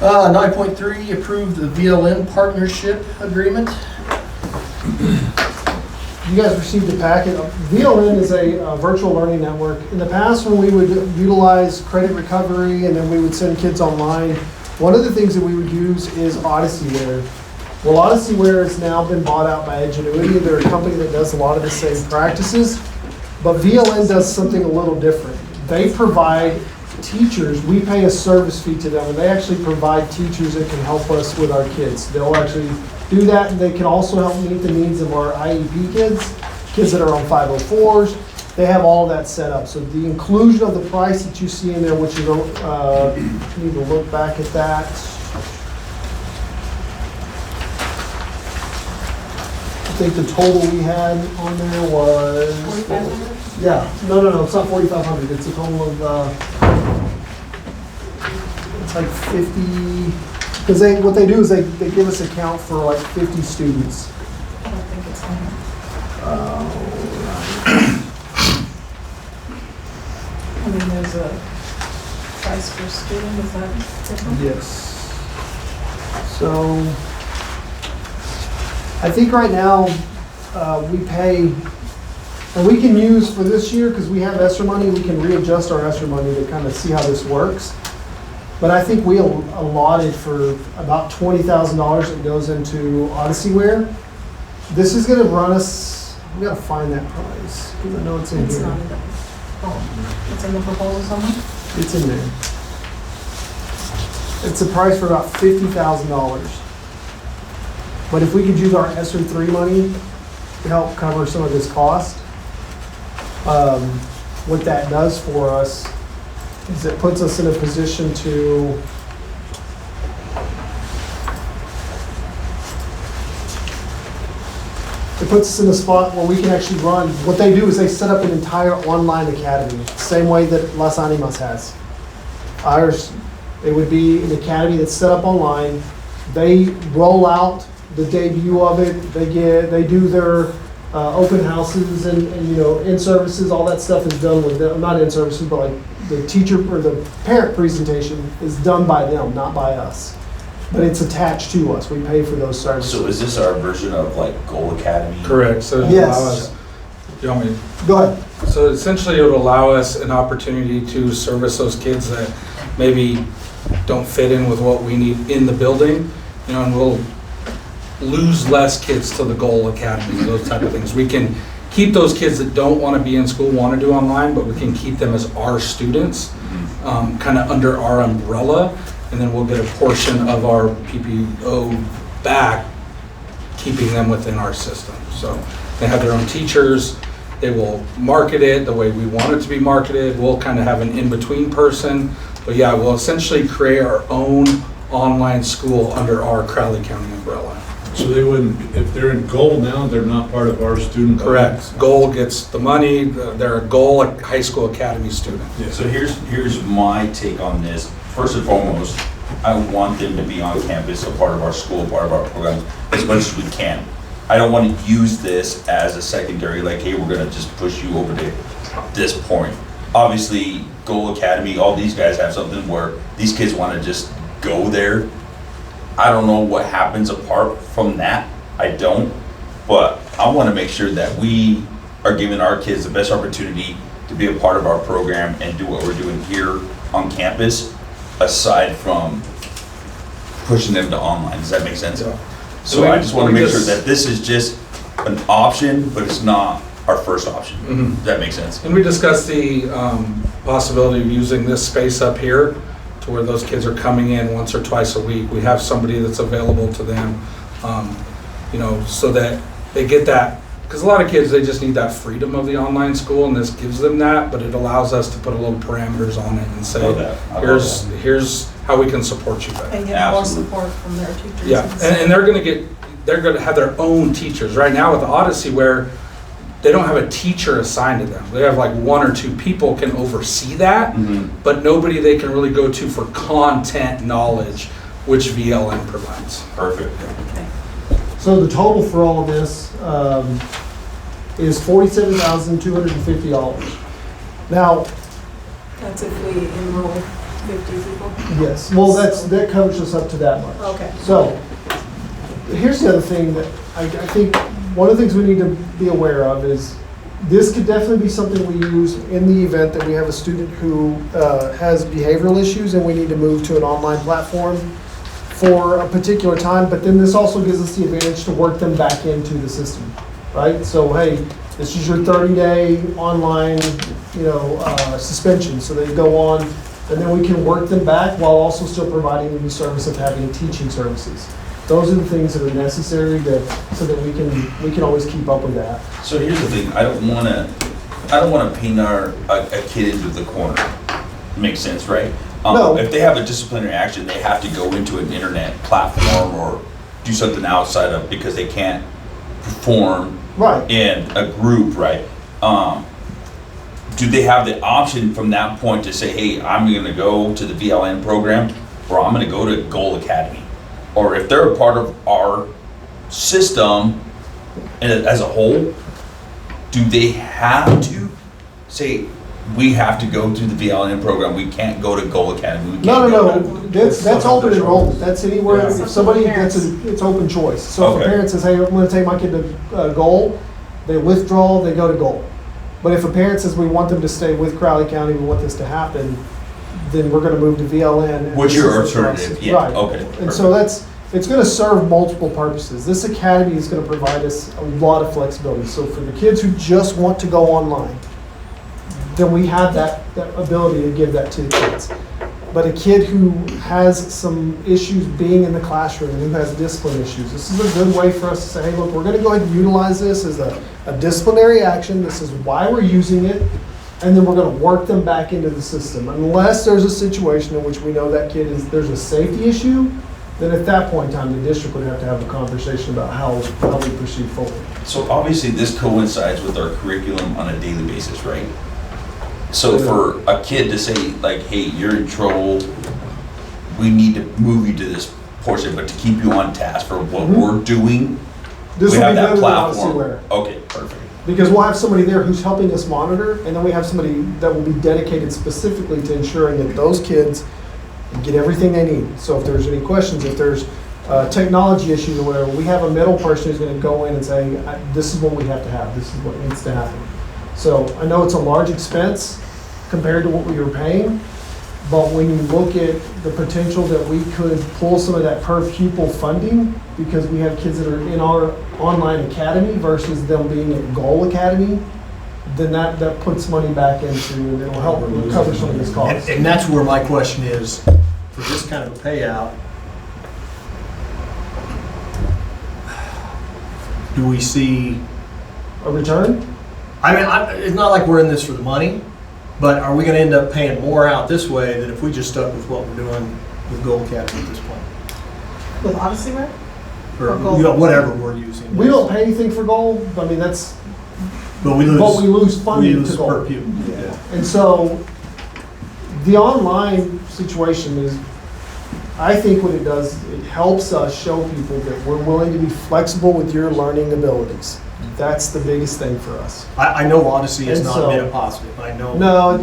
9.3, approve the VLN partnership agreement. You guys received a packet. VLN is a virtual learning network. In the past, when we would utilize credit recovery and then we would send kids online, one of the things that we would use is Odysseyware. Well, Odysseyware has now been bought out by Edgenuity. They're a company that does a lot of the same practices, but VLN does something a little different. They provide teachers, we pay a service fee to them, and they actually provide teachers that can help us with our kids. They'll actually do that, and they can also help meet the needs of our IEP kids that are on 504s. They have all that set up. So the inclusion of the price that you see in there, which you need to look back at that. I think the total we had on there was 4,500? Yeah, no, it's not 4,500. It's a total of it's like 50. Because what they do is they give us a count for like 50 students. I don't think it's on there. I mean, there's a price per student, is that different? Yes. So I think right now we pay, and we can use for this year, because we have ESSER money, we can readjust our ESSER money to kind of see how this works. But I think we allotted for about $20,000 that goes into Odysseyware. This is going to run us, we got to find that price, because I know it's in It's here. not in the, it's in the proposal somewhere? It's in there. It's a price for about $50,000. But if we could use our ESSER 3 money to help cover some of this cost, what that does for us is it puts us in a position to it puts us in a spot where we can actually run. What they do is they set up an entire online academy, same way that Las Animas has. Ours, it would be an academy that's set up online. They roll out the debut of it. They do their open houses and in services. All that stuff is done with them. Not in services, but like the teacher or the parent presentation is done by them, not by us. But it's attached to us. We pay for those services. So is this our version of like Goal Academy? Correct. So it Yes. allow us, you want me Go ahead. So essentially, it would allow us an opportunity to service those kids that maybe don't fit in with what we need in the building, and we'll lose less kids to the Goal Academy, those type of things. We can keep those kids that don't want to be in school, want to do online, but we can keep them as our students, kind of under our umbrella, and then we'll get a portion of our PPO back, keeping them within our system. So they have their own teachers. They will market it the way we want it to be marketed. We'll kind of have an in-between person. But yeah, we'll essentially create our own online school under our Crowley County umbrella. So they wouldn't, if they're in Goal now, they're not part of our student. Correct. Goal gets the money. They're a Goal High School Academy student. Yeah. So here's my take on this. First and foremost, I want them to be on campus, a part of our school, part of our program, as much as we can. I don't want to use this as a secondary, like, hey, we're gonna just push you over to this point. Obviously, Goal Academy, all these guys have something where these kids want to just go there. I don't know what happens apart from that. I don't, but I want to make sure that we are giving our kids the best opportunity to be a part of our program and do what we're doing here on campus, aside from pushing them to online. Does that make sense? Yeah. So I just want to make sure that this is just an option, but it's not our first option. Does that make sense? And we discussed the possibility of using this space up here to where those kids are coming in once or twice a week. We have somebody that's available to them, so that they get that, because a lot of kids, they just need that freedom of the online school, and this gives them that, but it allows us to put a little parameters on it and say, here's how we can support you better. And get more support from their teachers. Yeah, and they're gonna have their own teachers. Right now with the Odyssey, where they don't have a teacher assigned to them. They have like one or two people can oversee that, but nobody they can really go to for content knowledge, which VLN provides. Perfect. Okay. So the total for all of this is $47,250. Now, That's if we enroll 50 people? Yes, well, that covers us up to that much. Okay. So, here's the other thing that I think, one of the things we need to be aware of is, this could definitely be something we use in the event that we have a student who has behavioral issues and we need to move to an online platform for a particular time, but then this also gives us the advantage to work them back into the system, right? So, hey, this is your 30-day online, suspension, so they go on, and then we can work them back while also still providing them the service of having teaching services. Those are the things that are necessary so that we can always keep up with that. So here's the thing, I don't wanna paint a kid into the corner. Makes sense, right? No. If they have a disciplinary action, they have to go into an internet platform or do something outside of, because they can't perform Right. in a group, right? Do they have the option from that point to say, hey, I'm gonna go to the VLN program, or I'm gonna go to Goal Academy? Or if they're a part of our system and as a whole, do they have to say, we have to go through the VLN program, we can't go to Goal Academy? We can't No, go to- that's open enrollment, that's anywhere, Yeah. if somebody, Parents. it's open choice. So if Okay. a parent says, hey, I'm gonna take my kid to Goal, they withdraw, they go to Goal. But if a parent says, we want them to stay with Crowley County, we want this to happen, then we're gonna move to VLN. and What's this your is the process. alternative? Yeah, Right. okay, And so it's gonna serve multiple purposes. This academy is gonna provide us a lot of flexibility. So for the kids who just want to go online, then we have that ability to give that to the kids. But a kid who has some issues being in the classroom and who has discipline issues, this is a good way for us to say, hey, look, we're gonna go ahead and utilize this as a disciplinary action. This is why we're using it. And then we're gonna work them back into the system. Unless there's a situation in which we know that kid there's a safety issue, then at that point in time, the district would have to have a conversation about how we proceed forward. So obviously this coincides with our curriculum on a daily basis, right? So for a kid to say like, hey, you're in trouble, we need to move you to this portion, but to keep you on task for what we're doing, This we will have be that done with Odyssey platform. Ware. Okay, perfect. Because we'll have somebody there who's helping us monitor, and then we have somebody that will be dedicated specifically to ensuring that those kids get everything they need. So if there's any questions, if there's technology issues or whatever, we have a middle person who's gonna go in and say, this is what we have to have, this is what needs to happen. So I know it's a large expense compared to what we were paying, but when you look at the potential that we could pull some of that per pupil funding, because we have kids that are in our online academy versus them being at Goal Academy, then that puts money back into, and it'll help cover some of these costs. And that's where my question is, for this kind of a payout, do we see, A return? I mean, it's not like we're in this for the money, but are we gonna end up paying more out this way than if we just stuck with what we're doing with Gold Academy at this point? With Odyssey Ware? Or, Or Gold. you know, whatever we're using. We don't pay anything for Goal, I mean, that's, But we lose. but we lose We funding lose to per Goal. pupil. Yeah. And so, the online situation is, I think what it does, it helps us show people that we're willing to be flexible with your learning abilities. That's the biggest thing for us. I know Odyssey has And not so- been a positive, I know. No,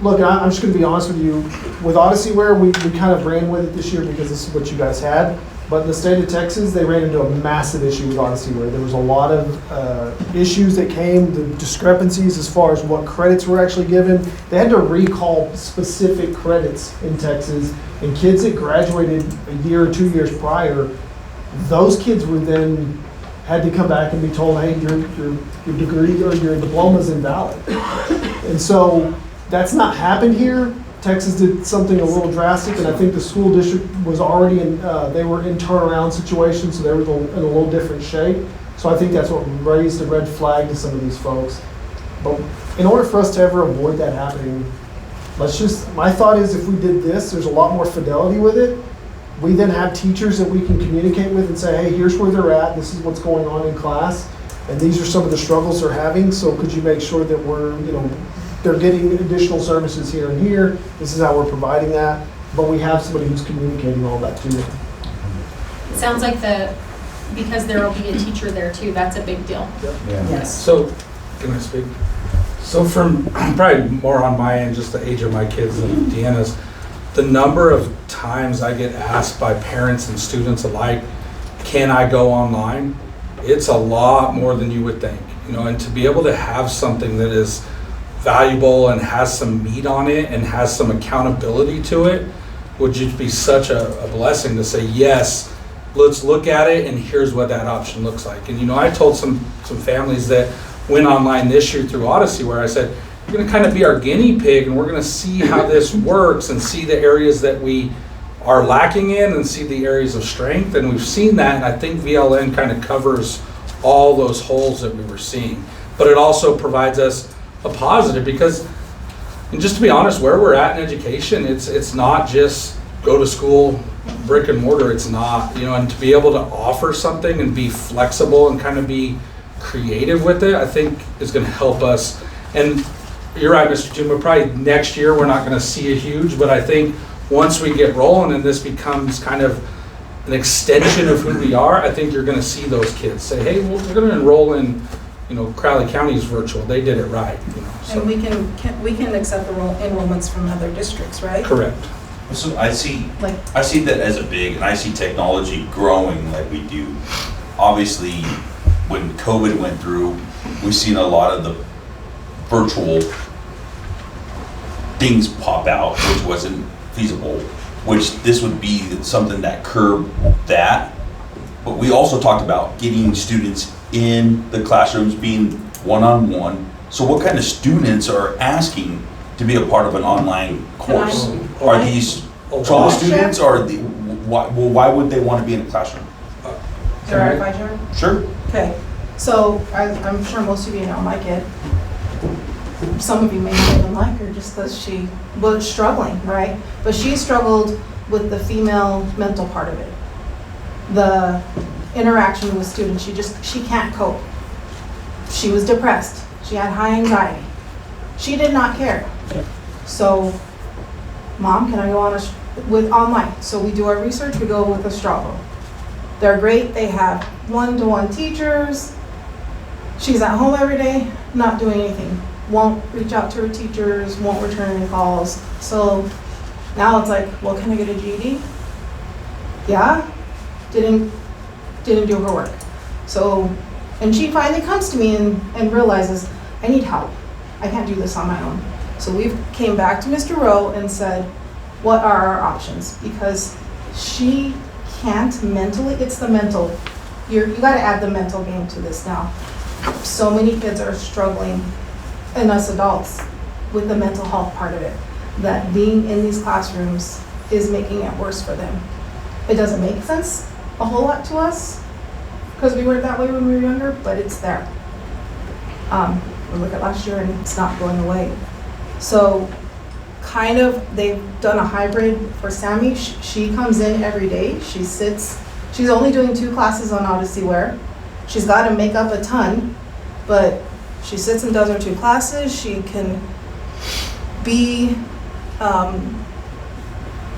look, I'm just gonna be honest with you, with Odyssey Ware, we kind of ran with it this year because this is what you guys had. But in the state of Texas, they ran into a massive issue with Odyssey Ware. There was a lot of issues that came, the discrepancies as far as what credits were actually given. They had to recall specific credits in Texas, and kids that graduated a year or 2 years prior, those kids were then had to come back and be told, hey, your degree or your diploma's invalid. And so that's not happened here. Texas did something a little drastic, and I think the school district was already they were in turnaround situations, so they were in a little different shape. So I think that's what raised a red flag to some of these folks. But in order for us to ever avoid that happening, my thought is if we did this, there's a lot more fidelity with it. We then have teachers that we can communicate with and say, hey, here's where they're at, this is what's going on in class, and these are some of the struggles they're having, so could you make sure that they're getting additional services here and here, this is how we're providing that, but we have somebody who's communicating all that to them. It sounds like because there will be a teacher there too, that's a big deal. Yes. So, can I speak? So from, probably more on my end, just the age of my kids than Deanna's, the number of times I get asked by parents and students alike, can I go online? It's a lot more than you would think, you know, and to be able to have something that is valuable and has some meat on it and has some accountability to it would just be such a blessing to say, yes, let's look at it and here's what that option looks like. And you know, I told some families that went online this year through Odyssey where I said, you're gonna kind of be our guinea pig and we're gonna see how this works and see the areas that we are lacking in and see the areas of strength. And we've seen that, and I think VLN kind of covers all those holes that we were seeing. But it also provides us a positive because, and just to be honest, where we're at in education, it's not just go to school, brick and mortar, it's not, you know, and to be able to offer something and be flexible and kind of be creative with it, I think is gonna help us. And you're right, Mr. Juma, probably next year we're not gonna see a huge, but I think once we get rolling and this becomes kind of an extension of who we are, I think you're gonna see those kids say, hey, we're gonna enroll in, you know, Crowley County's virtual, they did it right, you know. So. And we can accept enrollments from other districts, right? Correct. So I see Like, that as a big, and I see technology growing like we do. Obviously, when COVID went through, we've seen a lot of the virtual things pop out, which wasn't feasible, which this would be something that curbed that. But we also talked about getting students in the classrooms, being one-on-one. So what kind of students are asking to be a part of an online course? Are these trouble students, or why would they want to be in a classroom? verify, Jared? Sure. Okay, so I'm sure most of you know my kid. Some of you may not even like her just because she was struggling, right? But she struggled with the female mental part of it. The interaction with students, she can't cope. She was depressed. She had high anxiety. She did not care. So, Mom, can I go on with online? So we do our research, we go with Astravo. They're great, they have one-to-one teachers. She's at home every day, not doing anything. Won't reach out to her teachers, won't return any calls. So now it's like, well, can I get a GED? Yeah, didn't do her work. So, and she finally comes to me and realizes, I need help. I can't do this on my own. So we came back to Mr. Rowe and said, what are our options? Because she can't mentally, it's the mental. You gotta add the mental game to this now. So many kids are struggling, and us adults, with the mental health part of it. That being in these classrooms is making it worse for them. It doesn't make sense a whole lot to us, because we weren't that way when we were younger, but it's there. We look at last year and it's not going away. So kind of, they've done a hybrid for Sammy. She comes in every day, she sits, she's only doing 2 classes on Odyssey Ware. She's got to make up a ton, but she sits and does her 2 classes. She can be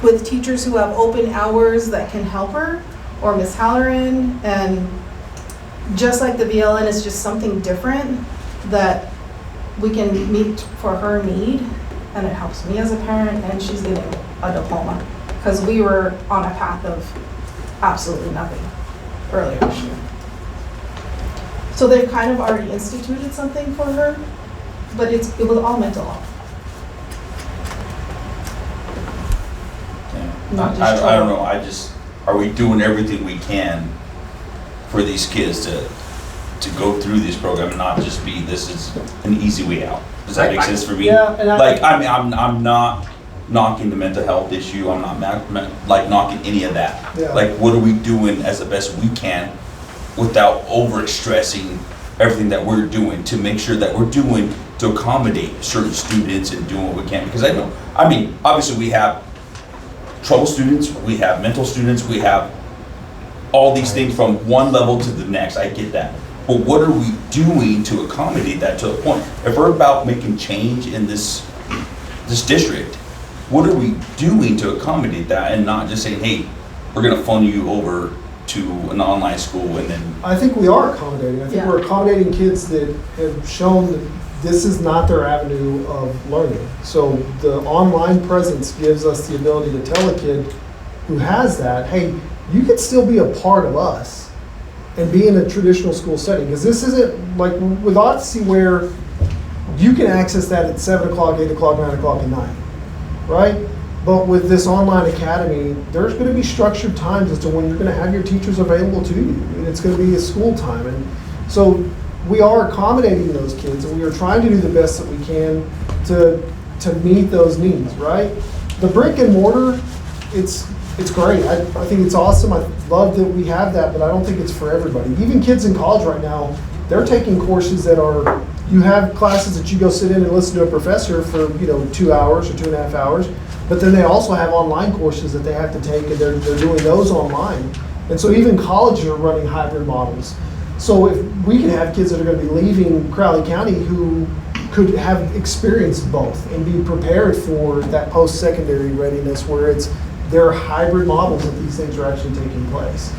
with teachers who have open hours that can help her, or Miss Halloran, and just like the VLN is just something different that we can meet for her need, and it helps me as a parent, and she's getting a diploma, because we were on a path of absolutely nothing earlier this year. So they've kind of already instituted something for her, but it was all mental health. Not just I don't know, are we doing everything we can for these kids to go through this program and not just be, this is an easy way out? Does that make sense for me? Yeah, and I'm not knocking the mental health issue, I'm not knocking any of that. Yeah. Like, what are we doing as the best we can without over-stressing everything that we're doing to make sure that we're doing to accommodate certain students and doing what we can? Because obviously we have trouble students, we have mental students, we have all these things from one level to the next, I get that. But what are we doing to accommodate that to a point? If we're about making change in this district, what are we doing to accommodate that and not just saying, hey, we're gonna funnel you over to an online school and then... I think we are accommodating. I think we're accommodating kids that have shown this is not their avenue of learning. So the online presence gives us the ability to tell a kid who has that, hey, you can still be a part of us and be in a traditional school setting. Because this isn't like with Odyssey where you can access that at 7 o'clock, 8 o'clock, 9 o'clock at night, right? But with this online academy, there's going to be structured times as to when you're going to have your teachers available to you. And it's going to be a school time. And so we are accommodating those kids, and we are trying to do the best that we can to meet those needs, right? The brick and mortar, it's great. I think it's awesome. I love that we have that, but I don't think it's for everybody. Even kids in college right now, they're taking courses that are, you have classes that you go sit in and listen to a professor for 2 hours or 2.5 hours, but then they also have online courses that they have to take, and they're doing those online. And so even colleges are running hybrid models. So if we can have kids that are going to be leaving Crowley County who could have experienced both and be prepared for that post-secondary readiness where there are hybrid models that these things are actually taking place.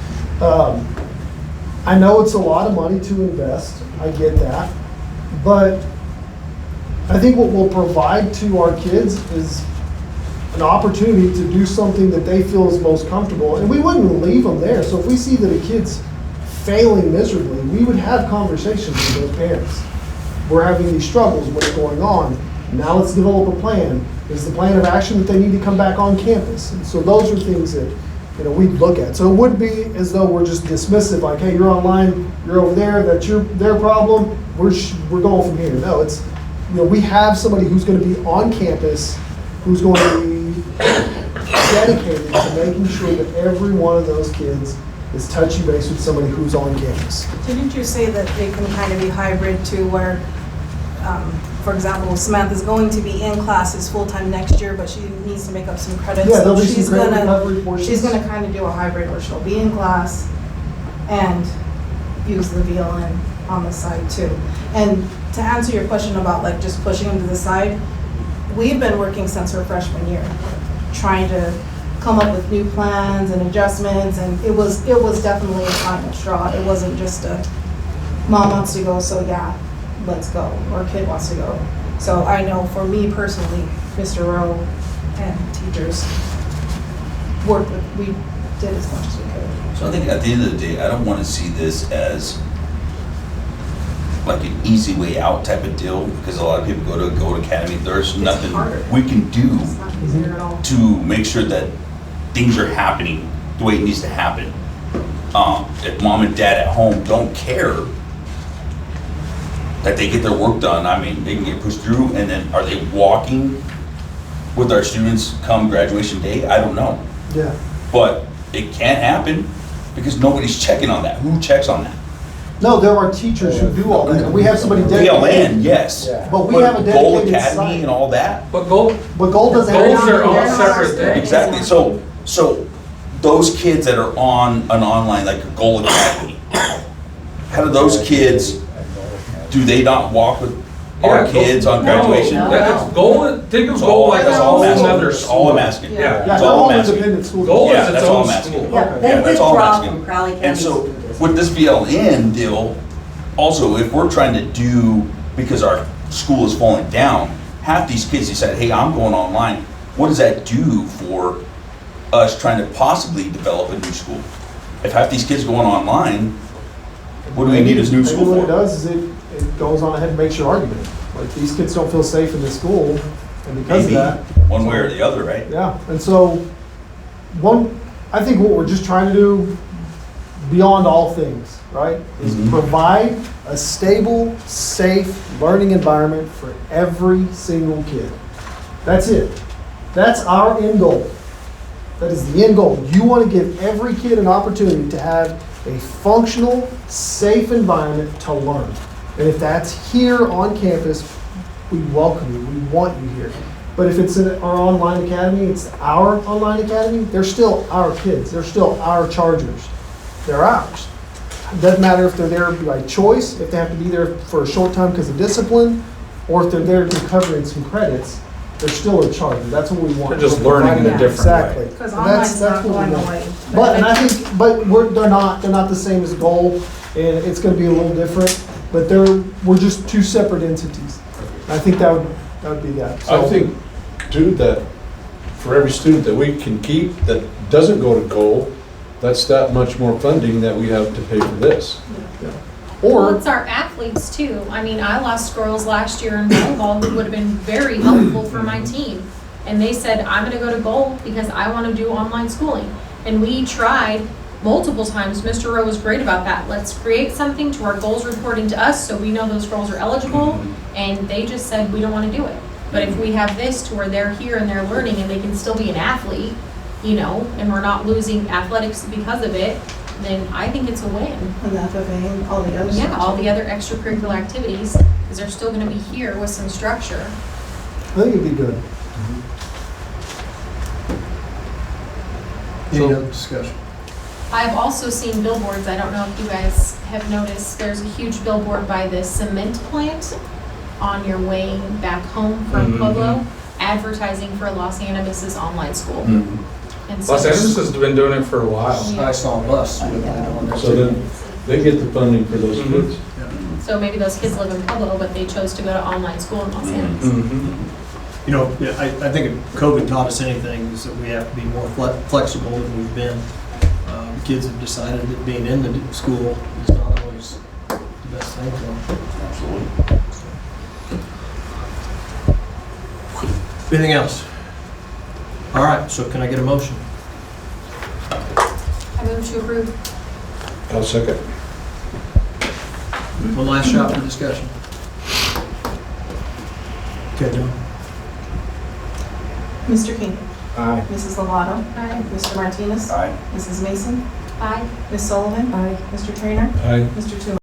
I know it's a lot of money to invest, I get that, but I think what we'll provide to our kids is an opportunity to do something that they feel is most comfortable, and we wouldn't leave them there. So if we see that a kid's failing miserably, we would have conversations with those parents. We're having these struggles, what's going on? Now let's develop a plan. Is the plan of action that they need to come back on campus? And so those are things that we'd look at. So it wouldn't be as though we're just dismissive, like, hey, you're online, you're over there, that's their problem, we're going from here. No, it's, we have somebody who's going to be on campus, who's going to be dedicated to making sure that every one of those kids is touching base with somebody who's on campus. Didn't you say that they can kind of be hybrid too, where, for example, Samantha's going to be in classes full-time next year, but she needs to make up some credits. Yeah, there'll be she's some credit gonna recovery portions. She's gonna kind of do a hybrid where she'll be in class and use the VLN on the side too. And to answer your question about like just pushing them to the side, we've been working since her freshman year, trying to come up with new plans and adjustments, and it was definitely a final straw. It wasn't just a mom wants to go, so yeah, let's go, or kid wants to go. So I know for me personally, Mr. Rowe and teachers we did as much as we could. So I think at the end of the day, I don't want to see this as like an easy way out type of deal, because a lot of people go to academy. There's nothing harder. we can do It's not easier at all. to make sure that things are happening the way it needs to happen. If mom and dad at home don't care that they get their work done, I mean, they can get pushed through, and then are they walking with our students come graduation day? I don't know. Yeah. But it can't happen because nobody's checking on that. Who checks on that? No, there are teachers who do all that. We have somebody dedicated. VLN, yes. But we have a Goal dedicated Academy site. and all that. But goal, But Gold doesn't have. goals are all They're not separate ours. things. Exactly. So those kids that are on an online, like a Goal Academy, how do those kids, do they not walk with our Yeah, kids on graduation? No. That's goal, think of That's goal all, like a that's all whole I'm asking. another That's all I'm school. asking. Yeah. Yeah, That's they're all all I'm asking. independent schools. Goal Yeah, is its that's all own I'm asking. school. Yeah, Yeah, they that's did all I'm draw asking. from Crowley County. And so with this VLN deal, also, if we're trying to do, because our school is falling down, half these kids decide, hey, I'm going online. What does that do for us trying to possibly develop a new school? If half these kids going online, what do we need a new Maybe school what it for? does is it goes on ahead and makes your argument. Like, these kids don't feel safe in the school, and because of Maybe, that. one way or the other, right? Yeah, and so, I think what we're just trying to do, beyond all things, right, is Mhm. provide a stable, safe learning environment for every single kid. That's it. That's our end goal. That is the end goal. You want to give every kid an opportunity to have a functional, safe environment to learn. And if that's here on campus, we welcome you. We want you here. But if it's in our online academy, it's our online academy, they're still our kids. They're still our chargers. They're ours. It doesn't matter if they're there by choice, if they have to be there for a short time because of discipline, or if they're there to cover in some credits, they're still a charger. That's what we want. They're just We're learning in a providing- different way. Exactly. Because And online's not what we going want. away. But, and I think, they're not the same as a goal, and it's gonna be a little different, but we're just two separate entities. I think that would be that. I So- think, too, that for every student that we can keep that doesn't go to goal, that's that much more funding that we have to pay for this. Well, Or, it's our athletes too. I mean, I lost girls last year in volleyball who would have been very helpful for my team. And they said, I'm gonna go to goal because I wanna do online schooling. And we tried multiple times. Mr. Rowe was great about that. Let's create something to our goals reporting to us so we know those girls are eligible. And they just said, we don't wanna do it. But if we have this to where they're here and they're learning and they can still be an athlete, you know, and we're not losing athletics because of it, then I think it's a win. And the FFA and all the other stuff. Yeah, all the other extracurricular activities, because they're still gonna be here with some structure. I think it'd be good. Any other discussion? I've also seen billboards, I don't know if you guys have noticed, there's a huge billboard by the cement plant on your way back home from Mhm. Pueblo, advertising for Los Animas' online school. And so Los Angeles has been doing it for a while. Yeah. I saw a bus with that on there. So then, they get the funding for those Mhm. kids. So maybe those kids live in Pueblo, but they chose to go to online school in Los Angeles. Mhm. You know, yeah, I think if COVID taught us anything, is that we have to be more flexible than we've been. Kids have decided that being in the school is not always the best thing for them. Absolutely. Anything else? All right, so can I get a motion? I move to approve. I'll second. One last shot for discussion. Okay, John? Mr. King, Aye. Mrs. Lovato, Aye. Mr. Martinez, Aye. Mrs. Mason, Aye. Ms. Sullivan, Mr. Trainer, Aye. Mr. Toomey.